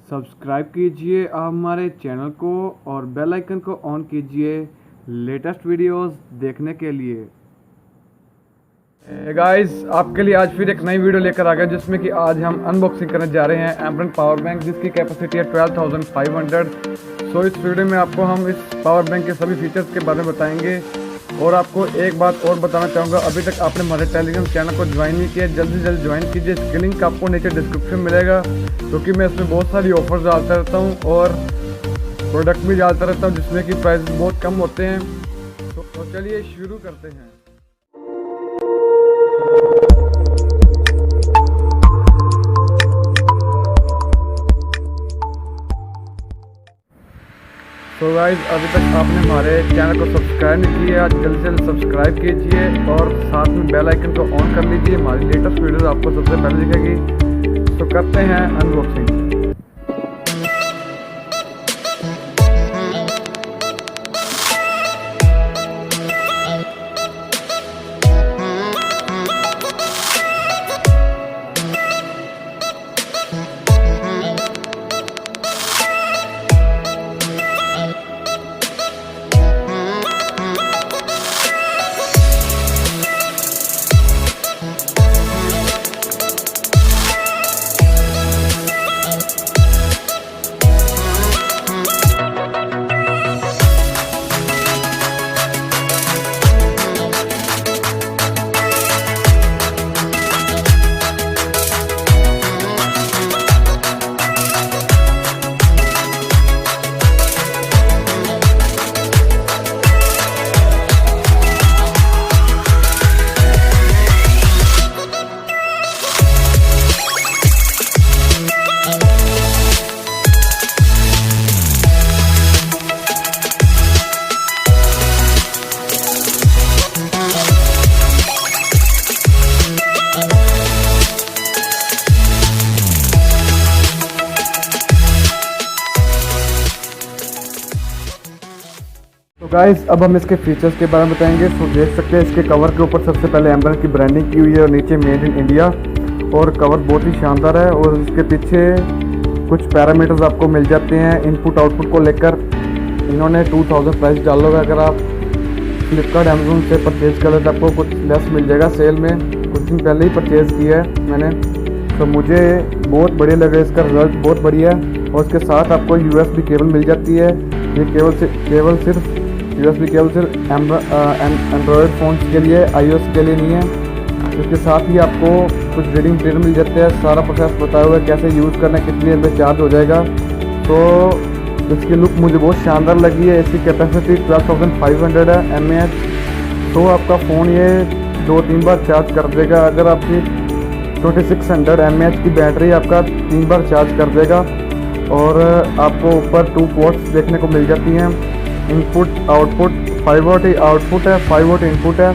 Subscribe कीजिए आप हमारे चैनल को और बेल आइकन को ऑन कीजिए लेटेस्ट वीडियोस देखने के लिए। गाइस आपके लिए आज फिर एक नई वीडियो लेकर आ गए जिसमें कि आज हम अनबॉक्सिंग करने जा रहे हैं एम्ब्रेन पावर बैंक जिसकी कैपेसिटी है 12,500। सो इस वीडियो में आपको हम इस पावर बैंक के सभी फीचर्स के बारे में बताएंगे। और आपको एक बात और बताना चाहूँगा, अभी तक आपने हमारे टेलीग्राम चैनल को ज्वाइन नहीं किया, जल्दी से जल्द ज्वाइन कीजिए। इसकी लिंक आपको नीचे डिस्क्रिप्शन में मिलेगा, क्योंकि मैं इसमें बहुत सारी ऑफर्स डालता रहता हूँ और प्रोडक्ट भी डालता रहता हूँ जिसमें कि प्राइस बहुत कम होते हैं। तो चलिए शुरू करते हैं। तो गाइस अभी तक आपने हमारे चैनल को सब्सक्राइब नहीं किया, जल्दी से जल्द सब्सक्राइब कीजिए और साथ में बेल आइकन को ऑन कर लीजिए। हमारी लेटेस्ट वीडियोस आपको सबसे पहले दिखेगी। तो करते हैं अनबॉक्सिंग। तो गाइस अब हम इसके फीचर्स के बारे में बताएंगे। तो देख सकते हैं इसके कवर के ऊपर सबसे पहले एम्ब्रेन की ब्रांडिंग की हुई है और नीचे मेड इन इंडिया, और कवर बहुत ही शानदार है। और इसके पीछे कुछ पैरामीटर्स आपको मिल जाते हैं इनपुट आउटपुट को लेकर। इन्होंने 2000 प्राइस डाला होगा, अगर आप फ्लिपकार्ट अमेजोन से परचेज़ करें तो आपको कुछ लेस मिल जाएगा सेल में। कुछ दिन पहले ही परचेज़ किया है मैंने, तो मुझे बहुत बढ़िया लगा, इसका रिजल्ट बहुत बढ़िया है। और इसके साथ आपको USB केबल मिल जाती है। ये केबल सिर्फ USB केबल सिर्फ एंड्रॉयड फ़ोन्स के लिए, iOS के लिए नहीं है। इसके साथ ही आपको कुछ रीडिंग ट्रेन मिल जाते हैं, सारा प्रोसेस बताया हुआ है कैसे यूज़ करना है, कितनी देर में चार्ज हो जाएगा। तो इसकी लुक मुझे बहुत शानदार लगी है। इसकी कैपेसिटी 12,500 है mAh। तो आपका फ़ोन ये 2-3 बार चार्ज कर देगा। अगर आपकी 2600 mAh की बैटरी आपका 3 बार चार्ज कर देगा। और आपको ऊपर 2 पोर्ट्स देखने को मिल जाती हैं, इनपुट आउटपुट। 5 वोल्ट आउटपुट है, 5 वोल्ट इनपुट है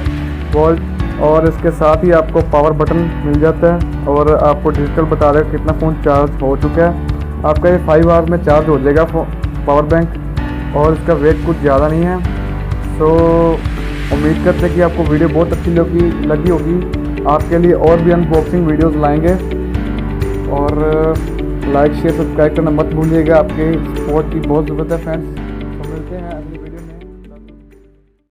वोल्ट। और इसके साथ ही आपको पावर बटन मिल जाता है और आपको डिजिटल बता देगा कितना फ़ोन चार्ज हो चुका है। आपका ये 5 आवर्स में चार्ज हो जाएगा पावर बैंक, और इसका वेट कुछ ज़्यादा नहीं है। सो उम्मीद करते हैं कि आपको वीडियो बहुत अच्छी लगी होगी। आपके लिए और भी अनबॉक्सिंग वीडियोस लाएंगे, और लाइक शेयर सब्सक्राइब करना मत भूलिएगा। आपके सपोर्ट की बहुत ज़रूरत है फ्रेंड्स।